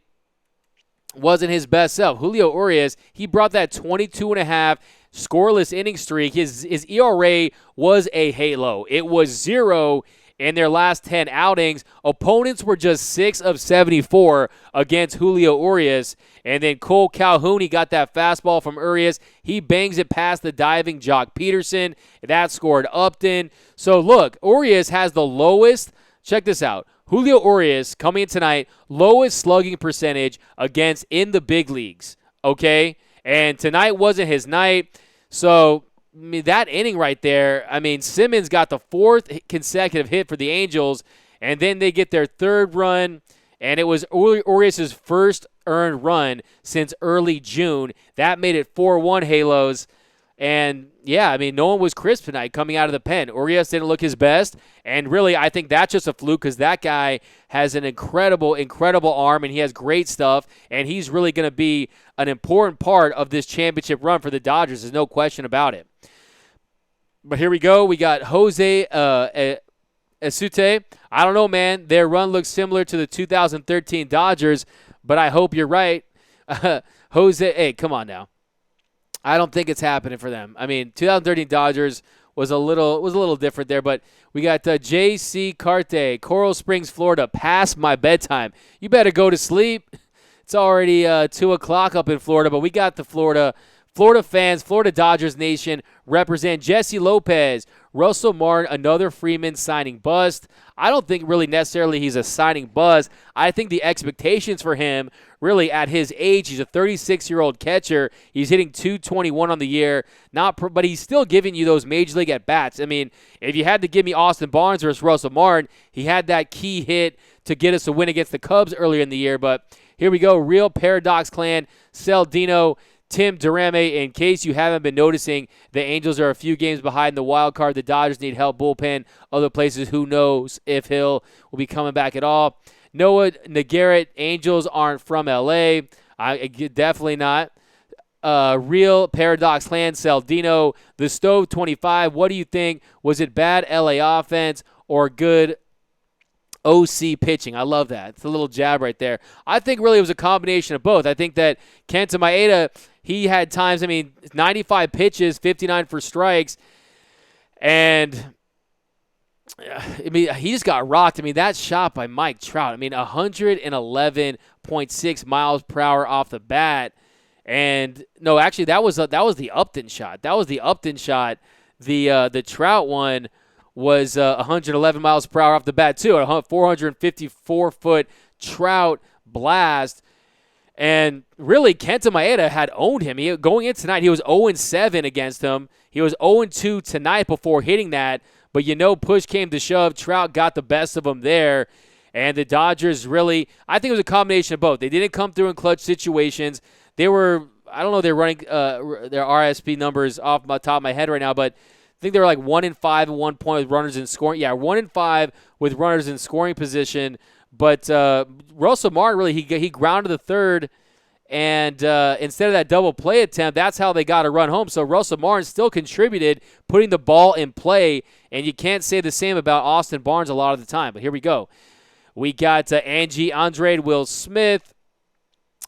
wasn't his best self. Julio Urias, he brought that 22.5 scoreless inning streak. His ERA was a halo. It was 0 in their last 10 outings. Opponents were just 6 of 74 against Julio Urias. And then Cole Calhoun, he got that fastball from Urias. He bangs it past the diving Jock Peterson. That scored Upton. So look, Urias has the lowest, check this out, Julio Urias coming in tonight, lowest slugging percentage against in the big leagues, okay? And tonight wasn't his night. So that inning right there, Simmons got the 4th consecutive hit for the Angels, and then they get their 3rd run, and it was Urias' first earned run since early June. That made it 4-1 Halos. And, yeah, no one was crisp tonight coming out of the pen. Urias didn't look his best, and really I think that's just a fluke because that guy has an incredible, incredible arm, and he has great stuff, and he's really going to be an important part of this championship run for the Dodgers. There's no question about it. But here we go. We got Jose Asute. I don't know, man. Their run looks similar to the 2013 Dodgers, but I hope you're right. Jose, hey, come on now. I don't think it's happening for them. 2013 Dodgers was a little different there, but we got J.C. Carte, Coral Springs, Florida, past my bedtime. You better go to sleep. It's already 2 o'clock up in Florida, but we got the Florida fans, Florida Dodgers Nation represent Jesse Lopez, Russell Martin, another Freeman signing bust. I don't think really necessarily he's a signing bust. I think the expectations for him really at his age, he's a 36-year-old catcher. He's hitting .221 on the year, but he's still giving you those major league at-bats. If you had to give me Austin Barnes versus Russell Martin, he had that key hit to get us a win against the Cubs earlier in the year. But here we go, Real Paradox Clan, Celdino, Tim Durame. In case you haven't been noticing, the Angels are a few games behind the wild card. The Dodgers need help bullpen. Other places, who knows if Hill will be coming back at all. Noah Nagarrett, Angels aren't from L.A. Definitely not. Real Paradox Clan, Celdino, The Stove 25. What do you think? Was it bad L.A. offense or good OC pitching? I love that. It's a little jab right there. I think really it was a combination of both. I think that Kenta Maeda, he had times, 95 pitches, 59 for strikes, and he just got rocked. that shot by Mike Trout, 111.6 miles per hour off the bat. And no, actually that was the Upton shot. The Trout one was 111 miles per hour off the bat too. A 454-foot Trout blast. And really, Kenta Maeda had owned him. Going in tonight, he was 0-7 against him. He was 0-2 tonight before hitting that. But push came to shove. Trout got the best of him there. And the Dodgers really, I think it was a combination of both. They didn't come through in clutch situations. They were, I don't know, they're running their RSP numbers off the top of my head right now, but I think they were like 1-5 at one point with runners in scoring. Yeah, 1-5 with runners in scoring position. But Russell Martin, really, he grounded the third, and instead of that double play attempt, that's how they got a run home. So Russell Martin still contributed, putting the ball in play, and you can't say the same about Austin Barnes a lot of the time. But here we go. We got Angie Andrade, Will Smith,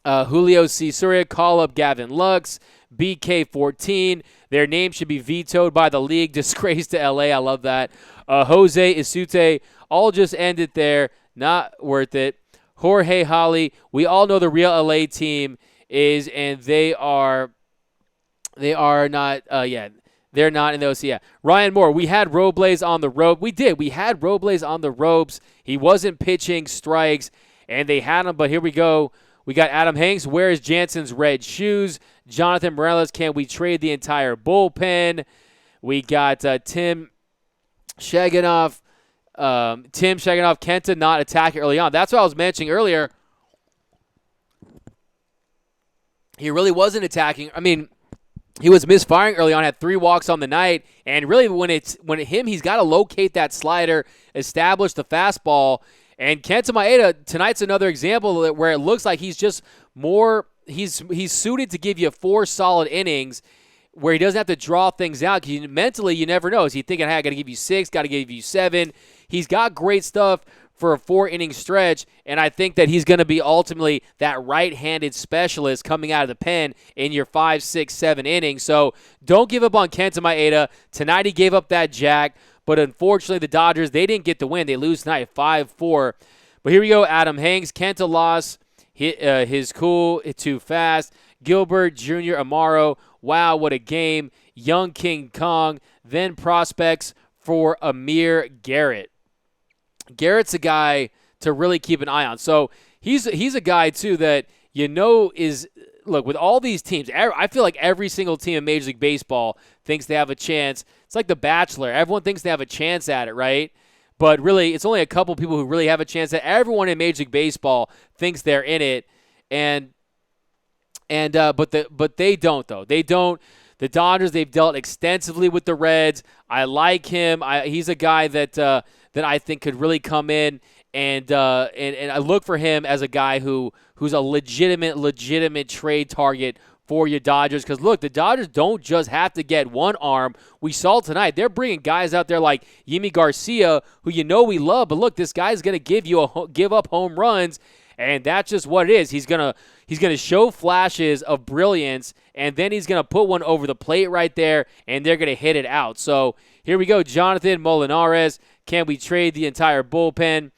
Julio C. Surya, call-up Gavin Lux, BK14. Their name should be vetoed by the league. Disgrace to L.A. I love that. Jose Isute, all just ended there. Not worth it. Jorge Holly, we all know the real LA team is, and they are not, they're not in the OC. Yeah. Ryan Moore, we had Robles on the rope. We did. We had Robles on the ropes. He wasn't pitching strikes, and they had him, but here we go. We got Adam Hanks, where is Jansen's red shoes? Jonathan Morales, can we trade the entire bullpen? We got Tim Shaganoff. Kenta not attacking early on. That's what I was mentioning earlier. He really wasn't attacking. he was misfiring early on, had 3 walks on the night, and really he's got to locate that slider, establish the fastball. And Kenta Maeda tonight's another example where it looks like he's just more he's suited to give you 4 solid innings where he doesn't have to draw things out. Mentally, you never know. Is he thinking, hey, I got to give you 6, got to give you 7? He's got great stuff for a 4-inning stretch, and I think that he's going to be ultimately that right-handed specialist coming out of the pen in your 5, 6, 7 innings. So don't give up on Kenta Maeda. Tonight he gave up that jack, but unfortunately the Dodgers, they didn't get the win. They lose tonight 5-4. But here we go, Adam Hanks. Kenta lost his cool, too fast. Gilbert, Jr., Amaro, wow, what a game. Young King Kong, then prospects for Amir Garrett. Garrett's a guy to really keep an eye on. So he's a guy, too, that is – look, with all these teams, I feel like every single team in Major League Baseball thinks they have a chance. It's like The Bachelor. Everyone thinks they have a chance at it, right? But really, it's only a couple people who really have a chance at it. Everyone in Major League Baseball thinks they're in it, but they don't, though. They don't. The Dodgers, they've dealt extensively with the Reds. I like him. He's a guy that I think could really come in, and I look for him as a guy who's a legitimate trade target for your Dodgers. Because, look, the Dodgers don't just have to get one arm. We saw tonight they're bringing guys out there like Yimi Garcia, who we love. But, look, this guy's going to give up home runs, and that's just what it is. He's gonna show flashes of brilliance, and then he's going to put one over the plate right there, and they're going to hit it out. So here we go, Jonathan Molinares. Can we trade the entire bullpen?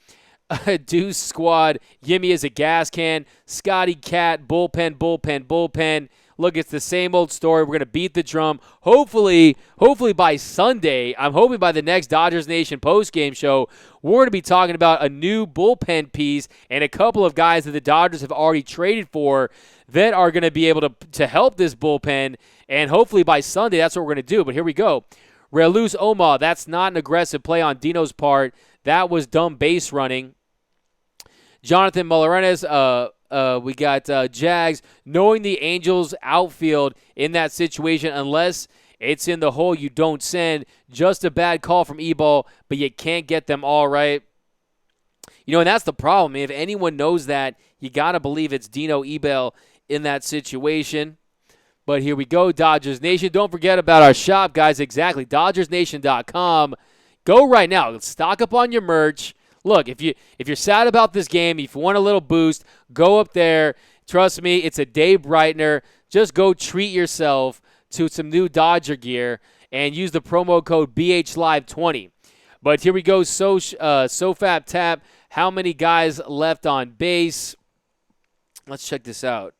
Deuce squad. Yimmy is a gas can. Scotty Cat, bullpen. Look, it's the same old story. We're going to beat the drum. Hopefully by Sunday, I'm hoping by the next Dodgers Nation postgame show, we're going to be talking about a new bullpen piece and a couple of guys that the Dodgers have already traded for that are going to be able to help this bullpen. And hopefully by Sunday, that's what we're going to do. But here we go. Reluz Oma, that's not an aggressive play on Dino's part. That was dumb base running. Jonathan Molinares, we got Jags. Knowing the Angels outfield in that situation, unless it's in the hole, you don't send. Just a bad call from E-Ball, but you can't get them all right. And that's the problem. If anyone knows that, you got to believe it's Dino Ebel in that situation. But here we go, Dodgers Nation. Don't forget about our shop, guys. Exactly, DodgersNation.com. Go right now. Stock up on your merch. Look, if you're sad about this game, if you want a little boost, go up there. Trust me, it's a day brightener. Just go treat yourself to some new Dodger gear and use the promo code BHLive20. But here we go, SoFap Tap. How many guys left on base? Let's check this out.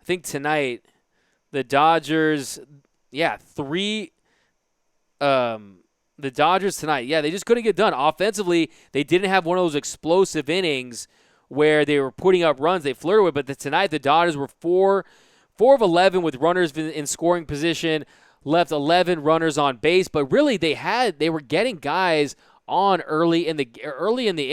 I think tonight the Dodgers, 3. The Dodgers tonight, they just couldn't get done. Offensively, they didn't have one of those explosive innings where they were putting up runs they flirted with. But tonight, the Dodgers were 4 of 11 with runners in scoring position, left 11 runners on base. But really, they were getting guys on early in the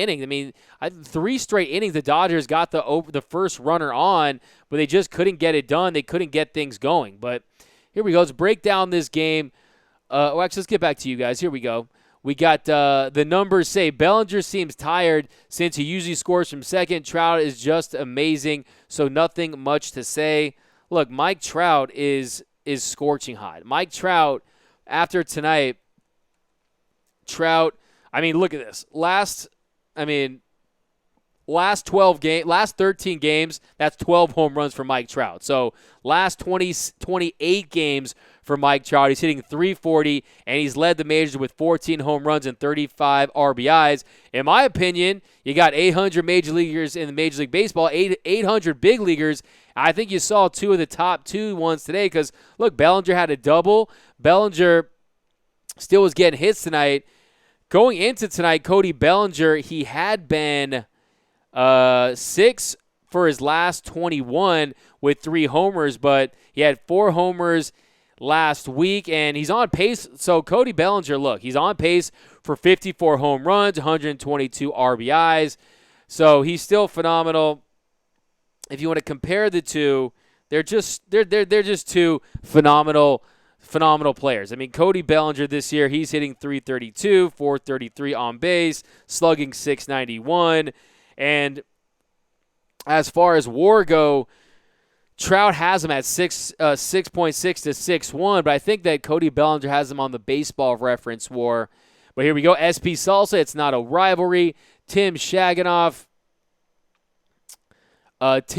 inning. I mean, 3 straight innings, the Dodgers got the first runner on, but they just couldn't get it done. They couldn't get things going. But here we go. Let's break down this game. Actually, let's get back to you guys. Here we go. We got the numbers say Bellinger seems tired since he usually scores from second. Trout is just amazing, so nothing much to say. Look, Mike Trout is scorching hot. Mike Trout, after tonight, look at this. Last 13 games, that's 12 home runs for Mike Trout. So last 28 games for Mike Trout, he's hitting .340, and he's led the majors with 14 home runs and 35 RBIs. In my opinion, you got 800 major leaguers in the Major League Baseball, 800 big leaguers. I think you saw 2 of the top 2 ones today because, look, Bellinger had a double. Bellinger still was getting hits tonight. Going into tonight, Cody Bellinger, he had been 6 for his last 21 with 3 homers, but he had 4 homers last week, and he's on pace. So Cody Bellinger, look, he's on pace for 54 home runs, 122 RBIs. So he's still phenomenal. If you want to compare the two, they're just two phenomenal players. I mean, Cody Bellinger this year, he's hitting 332, 433 on base, slugging 691. And as far as WAR go, Trout has him at 6.6 to 6.1, but I think that Cody Bellinger has him on the Baseball Reference WAR. But here we go, SP Salsa, it's not a rivalry. Tim Shaganoff, not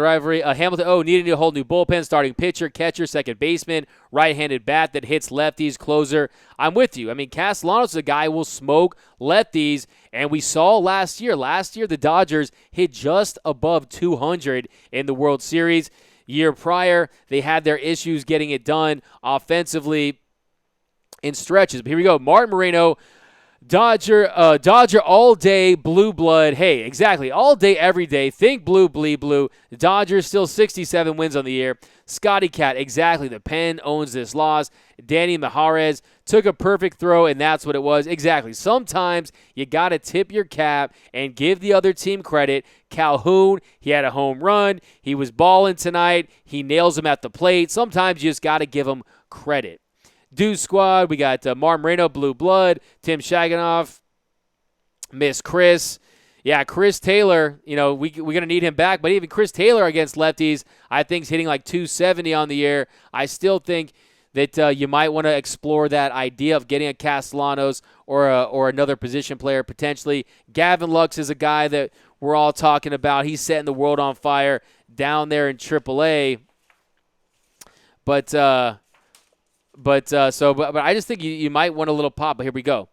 a rivalry. Hamilton, needing a whole new bullpen, starting pitcher, catcher, second baseman, right-handed bat that hits lefties, closer. I'm with you. I mean, Castellanos is a guy who will smoke lefties, and we saw last year. Last year, the Dodgers hit just above 200 in the World Series. Year prior, they had their issues getting it done offensively in stretches. But here we go. Martin Moreno, Dodger all day, blue blood. Hey, exactly, all day, every day. Think blue, bleed blue. The Dodgers still 67 wins on the year. Scotty Cat, exactly. The pen owns this loss. Danny Majarez took a perfect throw, and that's what it was. Exactly. Sometimes you got to tip your cap and give the other team credit. Calhoun, he had a home run. He was balling tonight. He nails him at the plate. Sometimes you just got to give him credit. Deuce Squad, we got Martin Moreno, Blue Blood, Tim Shaganoff, Miss Chris. Yeah, Chris Taylor, we're going to need him back. But even Chris Taylor against lefties, I think is hitting like 270 on the year. I still think that you might want to explore that idea of getting a Castellanos or another position player potentially. Gavin Lux is a guy that we're all talking about. He's setting the world on fire down there in AAA. But I just think you might want a little pop. But here we go.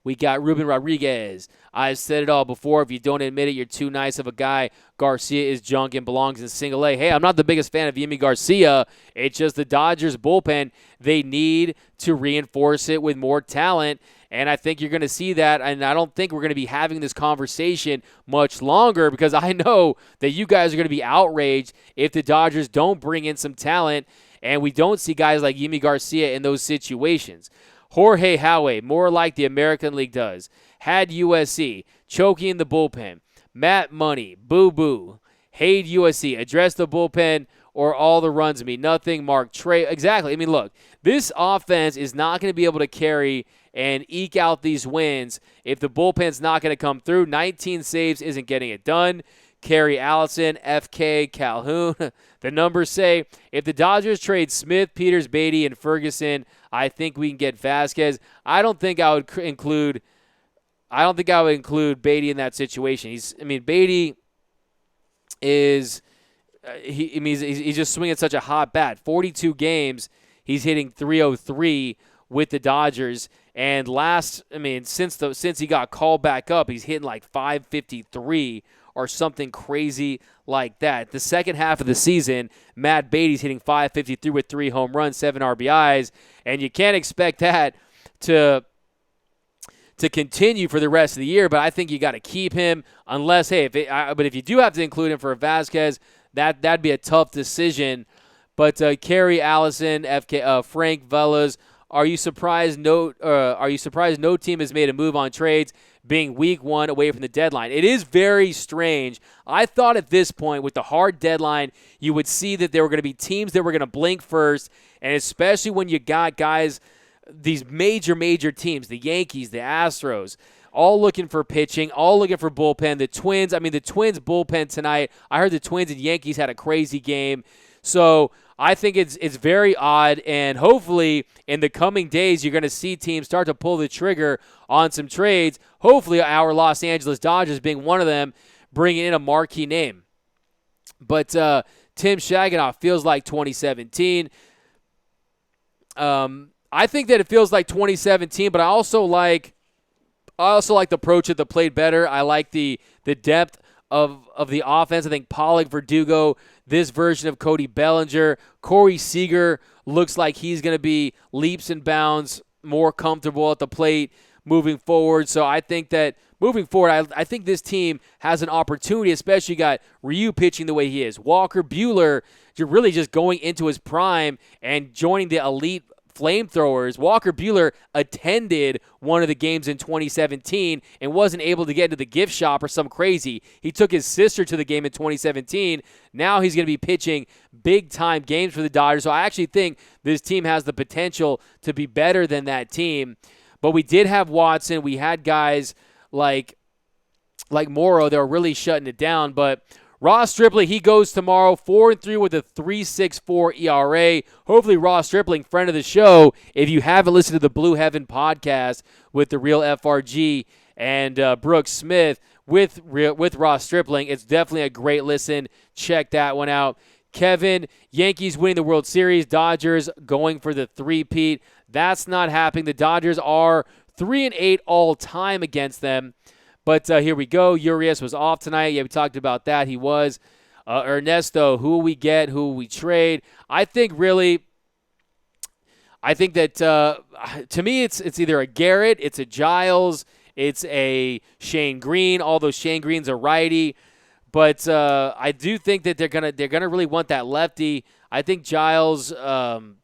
We got Ruben Rodriguez. I've said it all before. If you don't admit it, you're too nice of a guy. Garcia is junk and belongs in single A. Hey, I'm not the biggest fan of Yimi Garcia. It's just the Dodgers bullpen. They need to reinforce it with more talent. And I think you're going to see that. And I don't think we're going to be having this conversation much longer because I know that you guys are going to be outraged if the Dodgers don't bring in some talent and we don't see guys like Yimi Garcia in those situations. Jorge Howe, more like the American League does. Had USC, choking in the bullpen. Matt Money, boo-boo. Hate USC, address the bullpen or all the runs mean nothing. Mark Trey, exactly. I mean, look, this offense is not going to be able to carry and eke out these wins if the bullpen's not going to come through. 19 saves isn't getting it done. Kerry Allison, FK, Calhoun. The numbers say if the Dodgers trade Smith, Peters, Beatty, and Ferguson, I think we can get Vasquez. I don't think I would include Beatty in that situation. Beatty is he's just swinging such a hot bat. 42 games, he's hitting 303 with the Dodgers. And since he got called back up, he's hitting like 553 or something crazy like that. The second half of the season, Matt Beatty's hitting 553 with 3 home runs, 7 RBIs, and you can't expect that to continue for the rest of the year, but I think you got to keep him unless, but if you do have to include him for Vasquez, that'd be a tough decision. But Kerry Allison, Frank Velas, are you surprised no team has made a move on trades being week 1 away from the deadline? It is very strange. I thought at this point with the hard deadline, you would see that there were going to be teams that were going to blink first, and especially when you got guys, these major teams, the Yankees, the Astros, all looking for pitching, all looking for bullpen. The Twins bullpen tonight, I heard the Twins and Yankees had a crazy game. So I think it's very odd, and hopefully in the coming days you're going to see teams start to pull the trigger on some trades. Hopefully our Los Angeles Dodgers being one of them, bringing in a marquee name. But Tim Shaganoff feels like 2017. I think that it feels like 2017, but I also like the approach at the plate better. I like the depth of the offense. I think Pollock, Verdugo, this version of Cody Bellinger, Corey Seager looks like he's going to be leaps and bounds more comfortable at the plate moving forward. So I think that moving forward, I think this team has an opportunity, especially got Ryu pitching the way he is. Walker Buehler really just going into his prime and joining the elite flamethrowers. Walker Buehler attended one of the games in 2017 and wasn't able to get into the gift shop or some crazy. He took his sister to the game in 2017. Now he's going to be pitching big-time games for the Dodgers. So I actually think this team has the potential to be better than that team. But we did have Watson. We had guys like Morrow that were really shutting it down. But Ross Stripling, he goes tomorrow 4-3 with a 3.64 ERA. Hopefully Ross Stripling, friend of the show, if you haven't listened to the Blue Heaven podcast with the Real FRG and Brooks Smith with Ross Stripling, it's definitely a great listen. Check that one out. Kevin, Yankees winning the World Series. Dodgers going for the three-peat. That's not happening. The Dodgers are 3-8 all time against them. But here we go. Urias was off tonight. Yeah, we talked about that. He was. Ernesto, who will we get? Who will we trade? I think that to me it's either a Garrett, it's a Giles, it's a Shane Green, although Shane Green's a righty. But I do think that they're gonna really want that lefty. I think Giles, we'll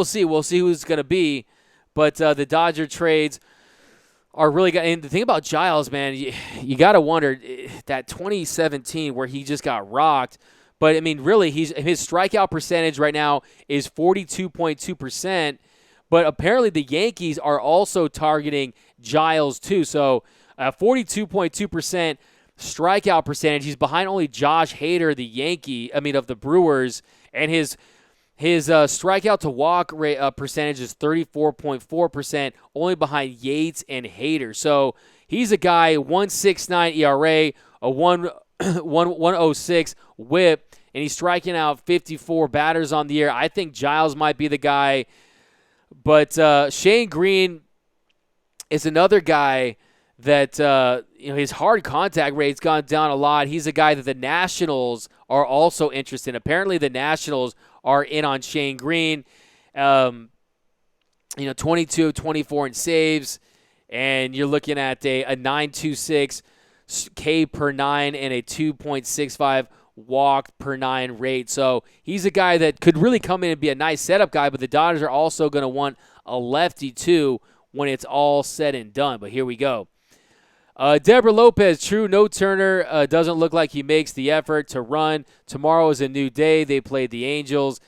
see. We'll see who's gonna be. But the Dodger trades are really good. And the thing about Giles, man, you got to wonder that 2017 where he just got rocked. But, I mean, really, his strikeout percentage right now is 42.2%. But apparently the Yankees are also targeting Giles too. So 42.2% strikeout percentage. He's behind only Josh Hader, of the Brewers. And his strikeout to walk rate percentage is 34.4%, only behind Yates and Hader. So he's a guy, 1.69 ERA, a 1.06 WHIP, and he's striking out 54 batters on the year. I think Giles might be the guy, but Shane Green is another guy that his hard contact rate's gone down a lot. He's a guy that the Nationals are also interested in. Apparently the Nationals are in on Shane Green. 22 24 in saves, and you're looking at a 9.26 K per 9 and a 2.65 walk per 9 rate. So he's a guy that could really come in and be a nice setup guy, but the Dodgers are also going to want a lefty too when it's all said and done. But here we go. Deborah Lopez, true, no Turner. Doesn't look like he makes the effort to run. Tomorrow is a new day. They played the Angels.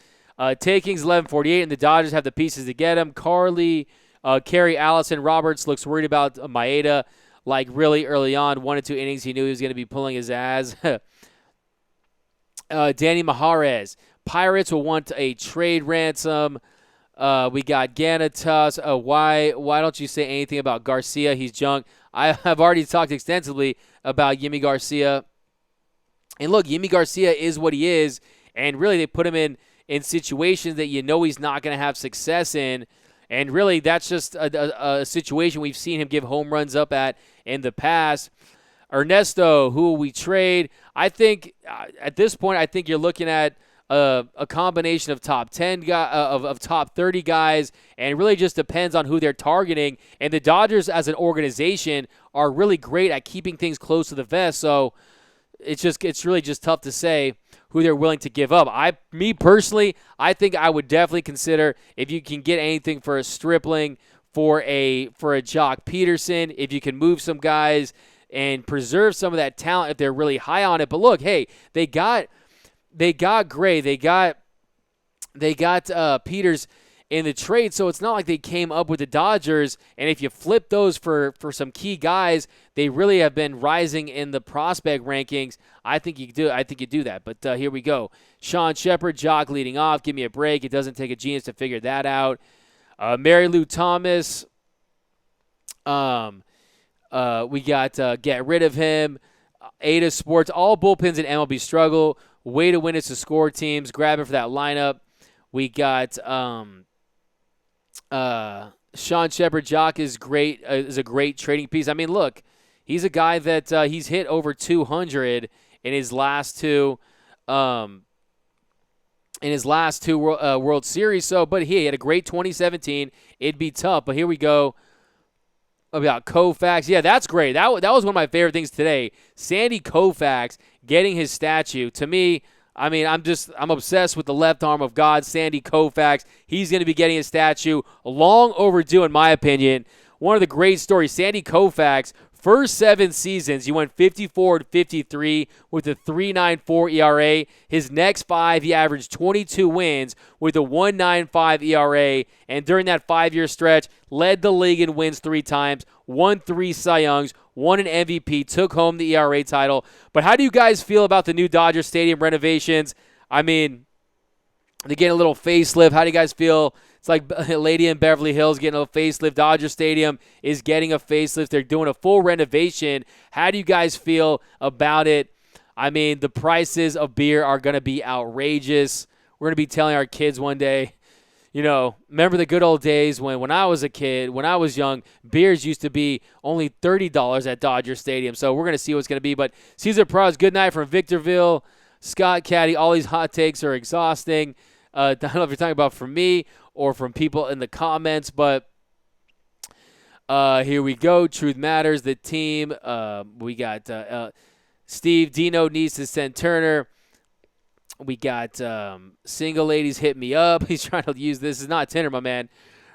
Takings 11:48, and the Dodgers have the pieces to get him. Carey, Allison, Roberts looks worried about Maeda. Like really early on, 1 or 2 innings, he knew he was going to be pulling his ass. Danny Maharez. Pirates will want a trade ransom. We got Ganitas. Why don't you say anything about Garcia? He's junk. I have already talked extensively about Yimi Garcia. And look, Yimi Garcia is what he is, and really they put him in situations that he's not going to have success in. And really that's just a situation we've seen him give home runs up at in the past. Ernesto, who will we trade? I think at this point, I think you're looking at a combination of top 10 of top 30 guys, and it really just depends on who they're targeting. And the Dodgers as an organization are really great at keeping things close to the vest, so it's really just tough to say who they're willing to give up. Me personally, I think I would definitely consider if you can get anything for a Stripling, for a Jock Peterson, if you can move some guys and preserve some of that talent if they're really high on it. But look, hey, they got Gray, they got Peters in the trade, so it's not like they came up with the Dodgers. And if you flip those for some key guys, they really have been rising in the prospect rankings. I think you do that. But here we go. Sean Shepard, Jock leading off. Give me a break. It doesn't take a genius to figure that out. Mary Lou Thomas. We got get rid of him. Ada Sports. All bullpens in MLB struggle. Way to win is to score teams. Grab it for that lineup. We got Sean Shepard. Jock is great. Is a great trading piece. I mean, look, he's a guy that he's hit over 200 in his last two World Series. So, but he had a great 2017. It'd be tough, but here we go. About Koufax. Yeah, that's great. That was one of my favorite things today. Sandy Koufax getting his statue. To me, I mean, I'm obsessed with the left arm of God, Sandy Koufax. He's going to be getting a statue, long overdue in my opinion. One of the great stories, Sandy Koufax, first 7 seasons, he went 54-53 with a 3.94 ERA. His next 5, he averaged 22 wins with a 1.95 ERA. And during that 5-year stretch, led the league in wins 3 times, won 3 Cy Youngs, won an MVP, took home the ERA title. But how do you guys feel about the new Dodger Stadium renovations? I mean, they get a little facelift. How do you guys feel? It's like Lady in Beverly Hills getting a facelift. Dodger Stadium is getting a facelift. They're doing a full renovation. How do you guys feel about it? I mean, the prices of beer are going to be outrageous. We're going to be telling our kids one day, remember the good old days when I was a kid, when I was young, beers used to be only $30 at Dodger Stadium. So we're going to see what's going to be. But Cesar Praz, good night from Victorville. Scott Caddy, all these hot takes are exhausting. I don't know if you're talking about from me or from people in the comments, but here we go. Truth Matters, the team. We got Steve. Dino needs to send Turner. We got Single Ladies hit me up. He's trying to use this. Is not Tinder, my man.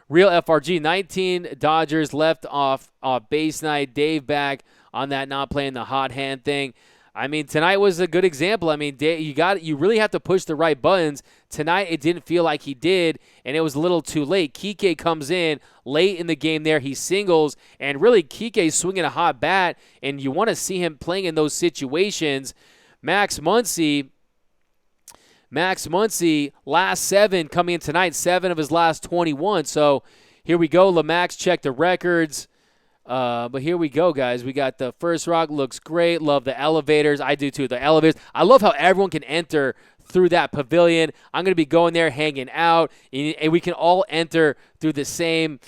Real FRG. 19 Dodgers left off base night. Dave back on that not playing the hot hand thing. I mean, tonight was a good example. I mean, you really have to push the right buttons. Tonight, it didn't feel like he did, and it was a little too late. Kike comes in late in the game there. He singles, and really Kike's swinging a hot bat, and you want to see him playing in those situations. Max Muncy, last 7 coming in tonight, 7 of his last 21. So here we go. LeMax checked the records. But here we go, guys. We got the first rock. Looks great. Love the elevators. I do, too. The elevators. I love how everyone can enter through that pavilion. I'm going to be going there, hanging out, and we can all enter through the same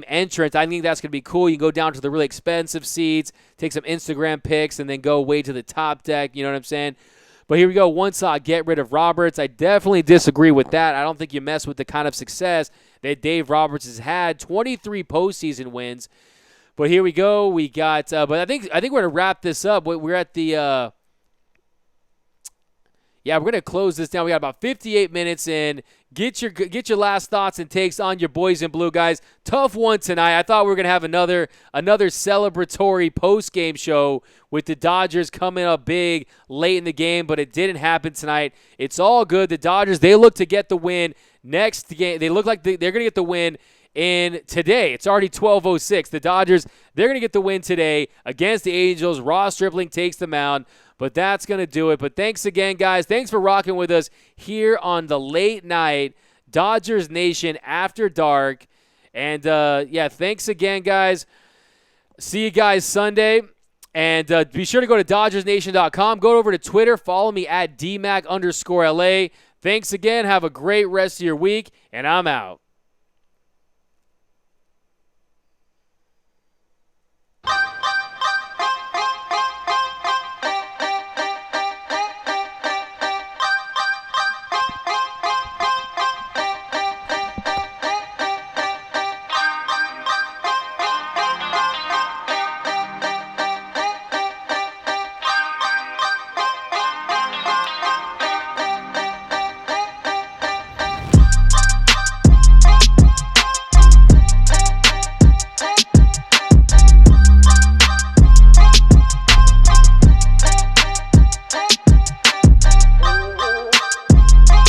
entrance. I think that's going to be cool. You can go down to the really expensive seats, take some Instagram pics, and then go way to the top deck. You know what I'm saying? But here we go. One saw get rid of Roberts. I definitely disagree with that. I don't think you mess with the kind of success that Dave Roberts has had. 23 postseason wins. But here we go. We got, but I think we're gonna wrap this up. We're at the, we're gonna close this down. We got about 58 minutes in. Get your last thoughts and takes on your boys in blue, guys. Tough one tonight. I thought we were gonna have another celebratory post game show with the Dodgers coming up big late in the game, but it didn't happen tonight. It's all good. The Dodgers, they look to get the win next game. They look like they're gonna get the win. And today, it's already 12:06. The Dodgers, they're going to get the win today against the Angels. Ross Stripling takes the mound, but that's going to do it. But thanks again, guys. Thanks for rocking with us here on the late night Dodgers Nation After Dark. And, thanks again, guys. See you guys Sunday. And be sure to go to DodgersNation.com. Go over to Twitter. Follow me at DMAC_LA. Thanks again. Have a great rest of your week, and I'm out.